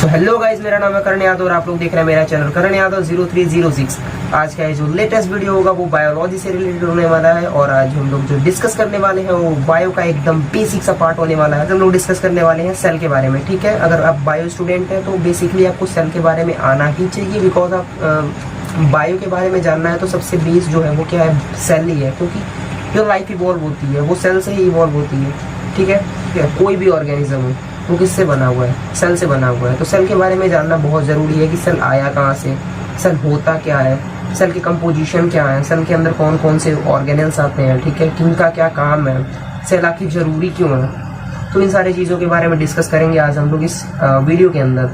तो hello guys, मेरा नाम है करण यादव और आप लोग देख रहे हैं मेरा चैनल करण यादव 0306। आज का ये जो लेटेस्ट वीडियो होगा वो बायोलॉजी से रिलेटेड होने वाला है और आज हम लोग जो डिस्कस करने वाले हैं वो बायो का एकदम बेसिक सा पार्ट होने वाला है। हम लोग डिस्कस करने वाले हैं सेल के बारे में। ठीक है, अगर आप बायो स्टूडेंट हैं तो बेसिकली आपको सेल के बारे में आना ही चाहिए, बिकॉज आप बायो के बारे में जानना है तो सबसे बेस जो है वो क्या है, सेल ही है। क्योंकि जो लाइफ इवॉल्व होती है वो सेल से ही इवॉल्व होती है। ठीक है, कोई भी ऑर्गेनिज्म हो वो किससे बना हुआ है, सेल से बना हुआ है। तो सेल के बारे में जानना बहुत ज़रूरी है कि सेल आया कहाँ से, सेल होता क्या है, सेल की कंपोजिशन क्या है, सेल के अंदर कौन कौन से ऑर्गेनल्स आते हैं, ठीक है, किनका क्या काम है, सेल आखिर ज़रूरी क्यों है। तो इन सारी चीज़ों के बारे में डिस्कस करेंगे आज हम लोग इस वीडियो के अंदर।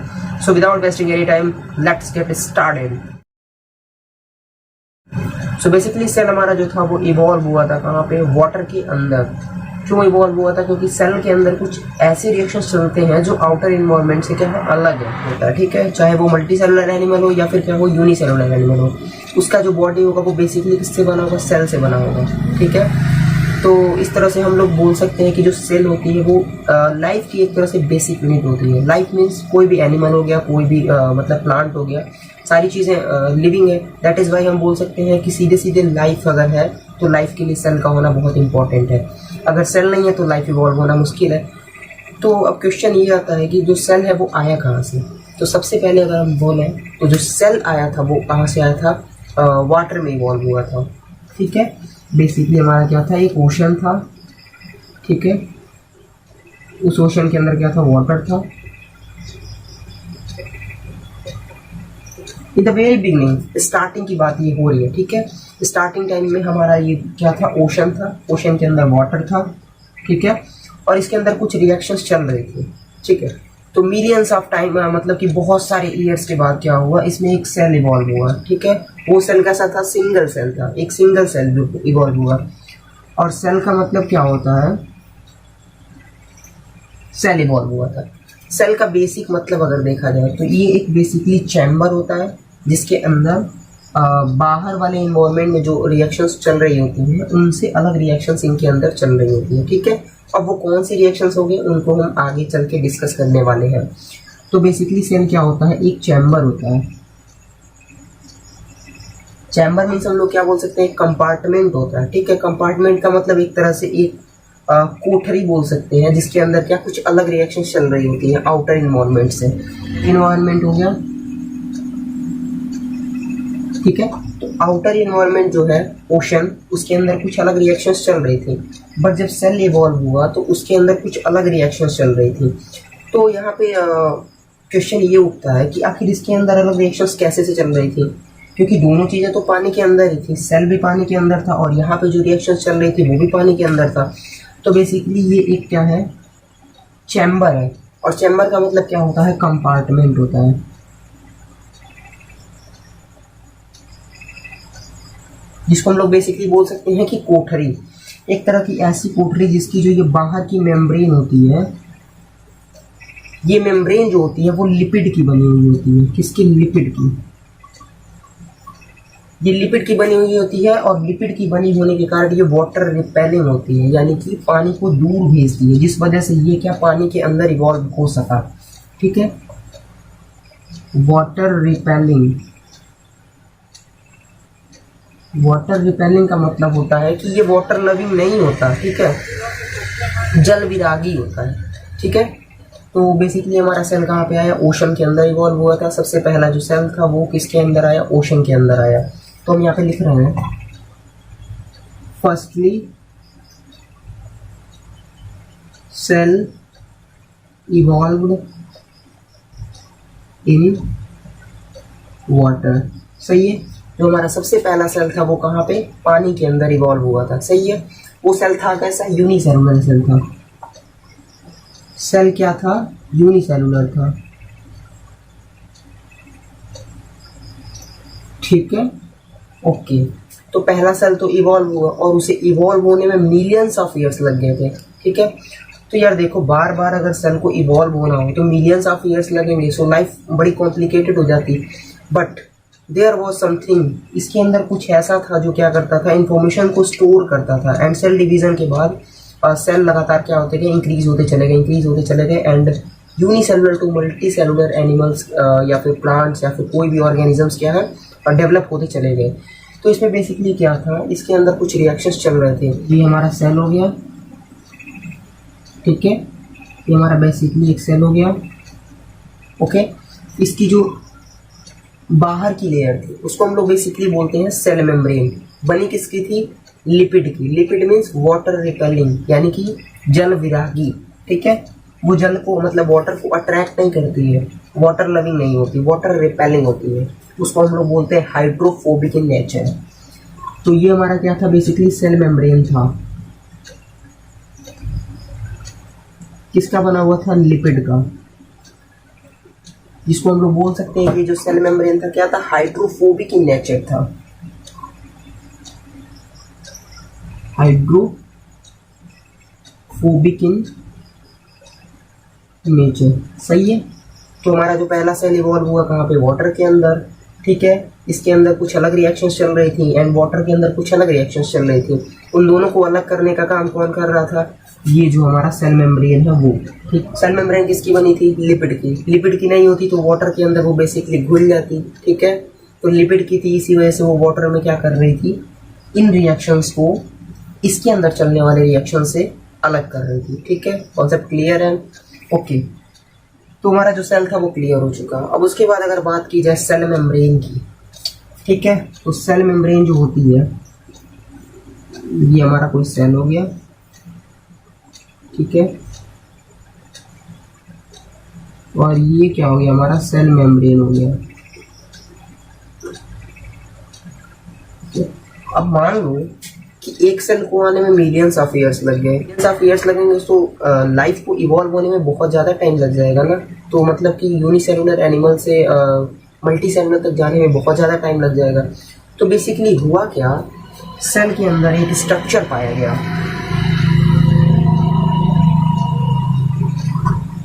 So without wasting any time let's get started. So basically cell हमारा जो था वो इवॉल्व हुआ था कहाँ पे, वाटर के अंदर। क्यों इवॉल्व हुआ था? क्योंकि सेल के अंदर कुछ ऐसे रिएक्शंस चलते हैं जो आउटर इन्वायरमेंट से क्या है, अलग है होता है। ठीक है, चाहे वो मल्टी सेलुलर एनिमल हो या फिर क्या हो, यूनिसेलुलर एनिमल हो, उसका जो बॉडी होगा वो बेसिकली किससे बना होगा, सेल से बना होगा। ठीक है, तो इस तरह से हम लोग बोल सकते हैं कि जो सेल होती है वो लाइफ की एक तरह से बेसिक यूनिट होती है। लाइफ मीन्स कोई भी एनिमल हो गया, कोई भी मतलब प्लांट हो गया, सारी चीज़ें लिविंग है। दैट इज़ वाई हम बोल सकते हैं कि सीधे सीधे लाइफ अगर है तो लाइफ के लिए सेल का होना बहुत इंपॉर्टेंट है। अगर सेल नहीं है तो लाइफ इवॉल्व होना मुश्किल है। तो अब क्वेश्चन ये आता है कि जो सेल है वो आया कहाँ से। तो सबसे पहले अगर हम बोलें तो जो सेल आया था वो कहाँ से आया था, वाटर में इवॉल्व हुआ था। ठीक है, बेसिकली हमारा क्या था, एक ओशन था। ठीक है, उस ओशन के अंदर क्या था, वाटर था। In the very beginning, starting की बात ये हो रही है। ठीक है, स्टार्टिंग टाइम में हमारा ये क्या था, ओशन था, ओशन के अंदर वाटर था। ठीक है, और इसके अंदर कुछ रिएक्शंस चल रहे थे। ठीक है, तो मिलियंस ऑफ टाइम मतलब कि बहुत सारे ईयर्स के बाद क्या हुआ, इसमें एक सेल इवॉल्व हुआ। ठीक है, वो सेल कैसा था, सिंगल सेल था, एक सिंगल सेल इवॉल्व हुआ। और सेल का मतलब क्या होता है, सेल इवॉल्व हुआ था। सेल का बेसिक मतलब अगर देखा जाए तो ये एक बेसिकली चैम्बर होता है जिसके अंदर बाहर वाले इन्वायरमेंट में जो रिएक्शंस चल रही होती हैं उनसे अलग रिएक्शंस इनके अंदर चल रही होती हैं। ठीक है, अब वो कौन सी रिएक्शंस होंगे उनको हम आगे चल के डिस्कस करने वाले हैं। तो बेसिकली सेल क्या होता है, एक चैम्बर होता है। चैम्बर मीन्स हम लोग क्या बोल सकते हैं, कंपार्टमेंट होता है। ठीक है, कंपार्टमेंट का मतलब एक तरह से एक कोठरी बोल सकते हैं जिसके अंदर क्या कुछ अलग रिएक्शन चल रही होती है आउटर इन्वायरमेंट से। इन्वायरमेंट हो गया, ठीक है, तो आउटर इन्वायरमेंट जो है ओशन, उसके अंदर कुछ अलग रिएक्शंस चल रही थी। बट जब सेल इवॉल्व हुआ तो उसके अंदर कुछ अलग रिएक्शंस चल रही थी। तो यहाँ पे क्वेश्चन ये उठता है कि आखिर इसके अंदर अलग रिएक्शंस कैसे से चल रही थी, क्योंकि दोनों चीज़ें तो पानी के अंदर ही थी, सेल भी पानी के अंदर था और यहाँ पे जो रिएक्शंस चल रही थी वो भी पानी के अंदर था। तो बेसिकली ये एक क्या है, चैम्बर है। और चैम्बर का मतलब क्या होता है, कंपार्टमेंट होता है। जिसको हम लोग बेसिकली बोल सकते हैं कि कोठरी, एक तरह की ऐसी कोठरी जिसकी जो ये बाहर की मेम्ब्रेन होती है, ये मेम्ब्रेन जो होती है वो लिपिड की बनी हुई होती है। किसकी, लिपिड की। ये लिपिड की बनी हुई होती है और लिपिड की बनी होने के कारण ये वाटर रिपेलिंग होती है, यानी कि पानी को दूर भेजती है, जिस वजह से ये क्या पानी के अंदर इवॉल्व हो सका। ठीक है, वाटर रिपेलिंग। वाटर रिपेलिंग का मतलब होता है कि ये वाटर लविंग नहीं होता। ठीक है, जल विरागी होता है। ठीक है, तो बेसिकली हमारा सेल कहाँ पे आया, ओशन के अंदर इवॉल्व हुआ था। सबसे पहला जो सेल था वो किसके अंदर आया, ओशन के अंदर आया। तो हम यहाँ पे लिख रहे हैं, firstly cell evolved in water. सही है, जो हमारा सबसे पहला सेल था वो कहाँ पे, पानी के अंदर इवॉल्व हुआ था। सही है, वो सेल था कैसा, यूनिसेलुलर सेल था। सेल क्या था, यूनिसेलुलर था। ठीक है, ओके, तो पहला सेल तो इवॉल्व हुआ और उसे इवॉल्व होने में मिलियंस ऑफ ईयर्स लग गए थे। ठीक है, तो यार देखो, बार बार अगर सेल को इवॉल्व होना हो तो मिलियंस ऑफ ईयर्स लगेंगे, सो लाइफ बड़ी कॉम्प्लिकेटेड हो जाती। बट देयर वॉज समथिंग, इसके अंदर कुछ ऐसा था जो क्या करता था, इंफॉर्मेशन को स्टोर करता था। एंड सेल डिवीजन के बाद सेल लगातार क्या होते गए, इंक्रीज होते चले गए, इंक्रीज होते चले गए, and unicellular to multicellular animals या फिर प्लांट्स या फिर कोई भी ऑर्गेनिजम्स क्या है और डेवलप होते चले गए। तो इसमें बेसिकली क्या था, इसके अंदर कुछ रिएक्शंस चल रहे थे। ये हमारा सेल हो गया, ठीक है, ये हमारा बेसिकली एक सेल हो गया। ओके, इसकी जो बाहर की लेयर थी उसको हम लोग बेसिकली बोलते हैं सेल मेम्ब्रेन। बनी किसकी थी? लिपिड की। लिपिड मीन्स वाटर रिपेलिंग, यानी कि जल विरागी, ठीक है। वो जल को मतलब वाटर को अट्रैक्ट नहीं करती है, वाटर लविंग नहीं होती, वाटर रिपेलिंग होती है। उसको हम लोग बोलते हैं हाइड्रोफोबिक इन नेचर। तो ये हमारा क्या था? बेसिकली सेल मेम्ब्रेन था। किसका बना हुआ था? लिपिड का, जिसको हम लोग बोल सकते हैं कि जो सेल मेम्ब्रेन था क्या था? हाइड्रोफोबिक इन नेचर था। हाइड्रोफोबिक इन नेचर, सही है। तो हमारा जो पहला सेल इवॉल्व हुआ कहाँ पे? वाटर के अंदर, ठीक है। इसके अंदर कुछ अलग रिएक्शंस चल रही थी एंड वाटर के अंदर कुछ अलग रिएक्शंस चल रही थी। उन दोनों को अलग करने का काम कौन कर रहा था? ये जो हमारा सेल मेम्ब्रेन है वो, ठीक। सेल मेम्ब्रेन किसकी बनी थी? लिपिड की। लिपिड की नहीं होती तो वाटर के अंदर वो बेसिकली घुल जाती, ठीक है। तो लिपिड की थी, इसी वजह से वो वाटर में क्या कर रही थी? इन रिएक्शंस को इसके अंदर चलने वाले रिएक्शन से अलग कर रही थी, ठीक है। कॉन्सेप्ट क्लियर है? ओके, तो हमारा जो सेल था वो क्लियर हो चुका। अब उसके बाद अगर बात की जाए सेल मेम्ब्रेन की, ठीक है, तो सेल मेम्ब्रेन जो होती है, ये हमारा कोई सेल हो गया, ठीक है, और ये क्या हो गया? हमारा सेल मेम्ब्रेन हो गया। अब मान लो कि एक सेल को आने में मिलियंस ऑफ ईयर्स लग गए। मिलियंस ऑफ ईयर्स लगेंगे तो लाइफ को इवॉल्व होने में बहुत ज़्यादा टाइम लग जाएगा ना। तो मतलब कि यूनिसेलुलर एनिमल से मल्टी सेलुलर तक जाने में बहुत ज़्यादा टाइम लग जाएगा। तो बेसिकली हुआ क्या? सेल के अंदर एक स्ट्रक्चर पाया गया।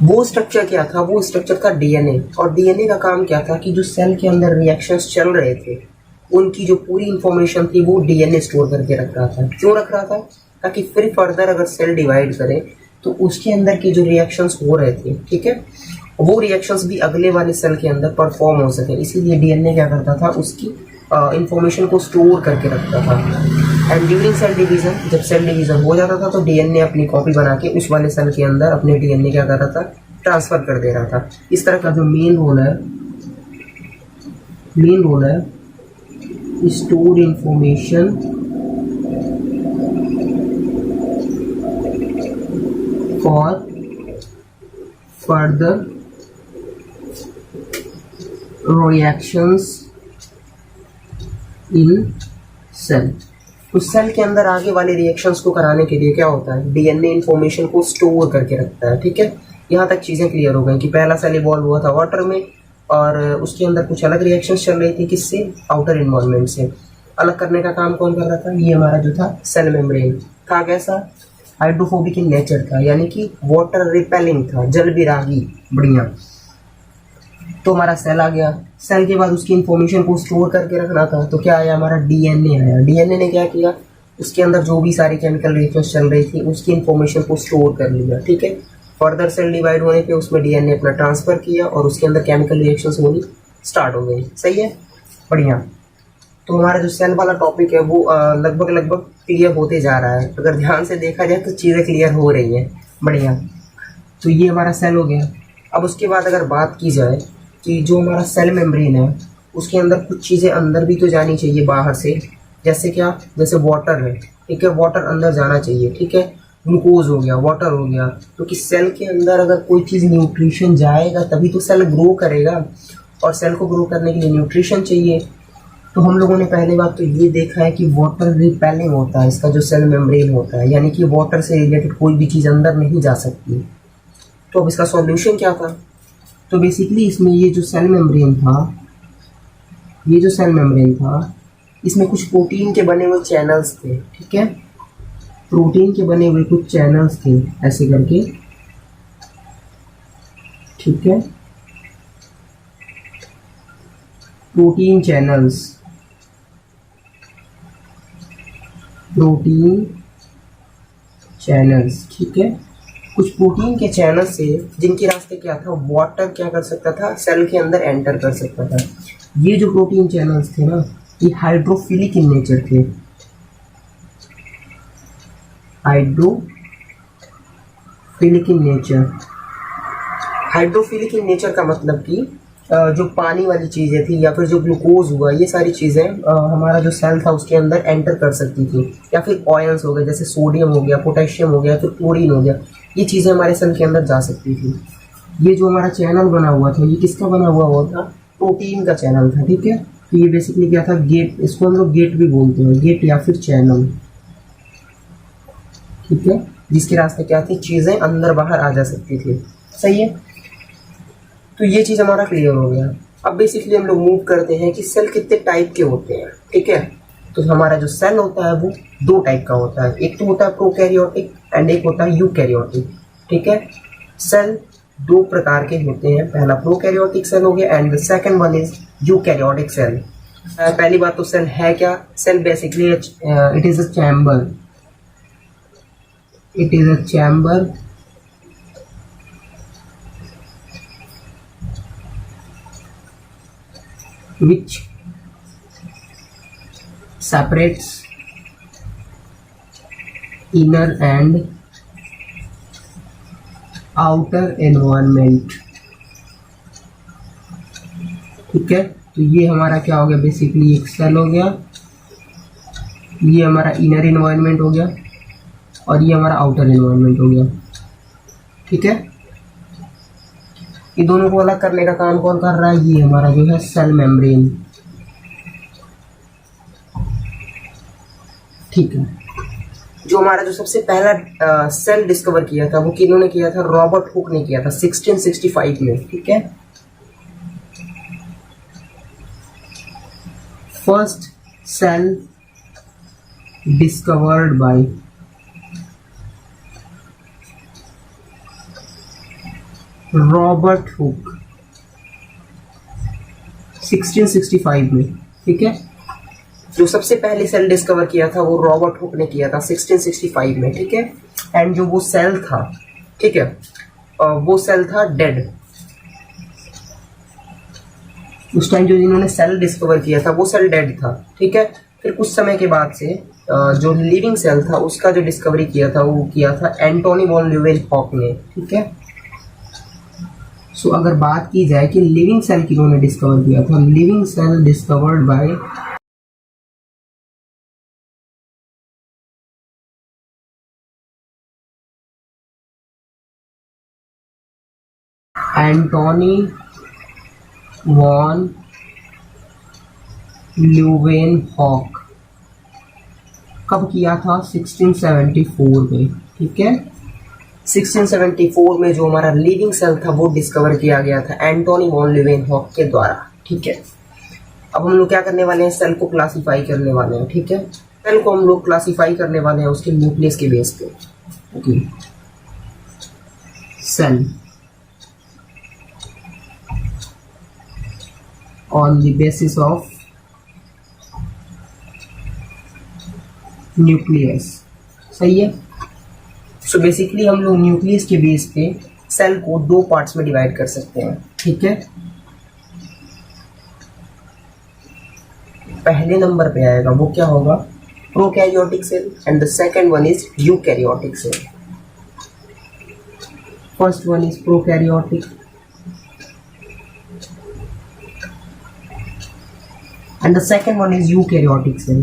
वो स्ट्रक्चर क्या था? वो स्ट्रक्चर था डीएनए। और डीएनए का काम क्या था कि जो सेल के अंदर रिएक्शंस चल रहे थे उनकी जो पूरी इंफॉर्मेशन थी वो डीएनए स्टोर करके रख रहा था। क्यों रख रहा था? ताकि फिर फर्दर अगर सेल डिवाइड करे तो उसके अंदर के जो रिएक्शंस हो रहे थे, ठीक है, वो रिएक्शंस भी अगले वाले सेल के अंदर परफॉर्म हो सके। इसीलिए डीएनए क्या करता था? उसकी इंफॉर्मेशन को स्टोर करके रखता था। एंड ड्यूरिंग सेल डिवीजन, जब सेल डिवीजन हो जाता था तो डीएनए अपनी कॉपी बना के उस वाले सेल के अंदर अपने डीएनए क्या कर रहा था? ट्रांसफर कर दे रहा था। इस तरह का जो मेन रोल है stored information for further reactions in cell। तो सेल के अंदर आगे वाले रिएक्शंस को कराने के लिए क्या होता है? डीएनए इंफॉर्मेशन को स्टोर करके रखता है, ठीक है। यहाँ तक चीज़ें क्लियर हो गई कि पहला सेल इवॉल्व हुआ था वाटर में और उसके अंदर कुछ अलग रिएक्शंस चल रही थी। किससे? आउटर इन्वायरमेंट से। अलग करने का काम कौन कर रहा था? ये हमारा जो था सेल मेम्ब्रेन था। कैसा? हाइड्रोफोबिक इन नेचर था, यानी कि वाटर रिपेलिंग था, जल विरागी। बढ़िया। तो हमारा सेल आ गया। सेल के बाद उसकी इंफॉर्मेशन को स्टोर करके रखना था, तो क्या आया? हमारा डीएनए आया। डीएनए ने क्या किया? उसके अंदर जो भी सारी केमिकल रिएक्शंस चल रही थी उसकी इंफॉर्मेशन को स्टोर कर लिया, ठीक है। फर्दर सेल डिवाइड होने पे उसमें डीएनए अपना ट्रांसफर किया और उसके अंदर केमिकल रिएक्शंस होनी स्टार्ट हो गई। सही है? बढ़िया। तो हमारा जो सेल वाला टॉपिक है वो लगभग क्लियर होते जा रहा है। अगर ध्यान से देखा जाए तो चीज़ें क्लियर हो रही हैं। बढ़िया। तो ये हमारा सेल हो गया। अब उसके बाद अगर बात की जाए कि जो हमारा सेल मेम्ब्रेन है उसके अंदर कुछ चीज़ें अंदर भी तो जानी चाहिए बाहर से। जैसे क्या? जैसे वाटर है, ठीक है, वाटर अंदर जाना चाहिए, ठीक है। ग्लूकोज हो गया, वाटर हो गया। तो कि सेल के अंदर अगर कोई चीज़ न्यूट्रिशन जाएगा तभी तो सेल ग्रो करेगा, और सेल को ग्रो करने के लिए न्यूट्रिशन चाहिए। तो हम लोगों ने पहले बात तो ये देखा है कि वाटर रिपेलिंग होता है इसका जो सेल मेम्ब्रेन होता है, यानी कि वाटर से रिलेटेड कोई भी चीज़ अंदर नहीं जा सकती। तो अब इसका सॉल्यूशन क्या था? तो बेसिकली इसमें ये जो सेल मेम्ब्रेन था, इसमें कुछ प्रोटीन के बने हुए चैनल्स थे, ठीक है। प्रोटीन के बने हुए कुछ चैनल्स थे ऐसे करके, ठीक है। प्रोटीन चैनल्स, ठीक है। कुछ प्रोटीन के चैनल से जिनके रास्ते क्या था, वाटर क्या कर सकता था, सेल के अंदर एंटर कर सकता था। ये जो प्रोटीन चैनल्स थे ना, ये हाइड्रोफिलिक इन नेचर थे। Hydrophilic in nature, hydrophilic in nature का मतलब कि जो पानी वाली चीज़ें थी या फिर जो ग्लूकोज हुआ, ये सारी चीज़ें हमारा जो सेल था उसके अंदर एंटर कर सकती थी। या फिर ऑयल्स हो गए, जैसे सोडियम हो गया, पोटेशियम हो गया, फिर क्लोरीन हो गया, ये चीज़ें हमारे सेल के अंदर जा सकती थी। ये जो हमारा चैनल बना हुआ था, ये किसका बना हुआ था, प्रोटीन का चैनल था। ठीक है, तो ये बेसिकली क्या था, गेट, इसको हम लोग गेट भी बोलते हैं, गेट या फिर चैनल। ठीक है, जिसके रास्ते क्या थी, चीज़ें अंदर बाहर आ जा सकती थी। सही है, तो ये चीज़ हमारा क्लियर हो गया। अब बेसिकली हम लोग मूव करते हैं कि सेल कितने टाइप के होते हैं। ठीक है, तो हमारा जो सेल होता है वो 2 टाइप का होता है, एक तो होता है प्रोकैरियोटिक एंड एक होता है यूकैरियोटिक। ठीक है, सेल 2 प्रकार के होते हैं, पहला प्रोकैरियोटिक सेल हो गया and the second one is eukaryotic cell. पहली बात तो सेल है क्या, cell basically it is a chamber, it is a chamber which separates inner and outer environment। ठीक है, तो ये हमारा क्या हो गया, बेसिकली एक सेल हो गया, ये हमारा इनर एनवायरनमेंट हो गया और ये हमारा आउटर एनवायरनमेंट हो गया। ठीक है, ये दोनों को अलग करने का काम कौन कर रहा है, ये हमारा जो है सेल मेम्ब्रेन। ठीक है, जो हमारा जो सबसे पहला सेल डिस्कवर किया था वो किन्होंने किया था, रॉबर्ट हुक ने किया था 1665 में। ठीक है, first cell discovered by Robert Hooke 1665 में। ठीक है, जो सबसे पहले सेल डिस्कवर किया था वो रॉबर्ट हुक ने किया था 1665 में। ठीक है, एंड जो वो सेल था, ठीक है, वो सेल था डेड। उस टाइम जो जिन्होंने सेल डिस्कवर किया था वो सेल डेड था। ठीक है, फिर कुछ समय के बाद से जो लिविंग सेल था उसका जो डिस्कवरी किया था वो किया था एंटोनी वॉन ल्यूवेनहॉक ने। ठीक है, सो अगर बात की जाए कि लिविंग सेल किन्होंने डिस्कवर किया था, living cell discovered by Antonie van Leeuwenhoek. कब किया था, 1674 में। ठीक है, 1674 में जो हमारा लिविंग सेल था वो डिस्कवर किया गया था एंटोनी वॉन ल्यूवेनहॉक के द्वारा। ठीक है, अब हम लोग क्या करने वाले हैं, सेल को क्लासिफाई करने वाले हैं। ठीक है, सेल को हम लोग क्लासिफाई करने वाले हैं उसके न्यूक्लियस के बेस पे। Okay, cell on the basis of nucleus. सही है, सो बेसिकली हम लोग न्यूक्लियस के बेस पे सेल को 2 पार्ट्स में डिवाइड कर सकते हैं। ठीक है, पहले नंबर पे आएगा वो क्या होगा, prokaryotic cell and the second one is eukaryotic cell. First one is prokaryotic and the second one is eukaryotic cell।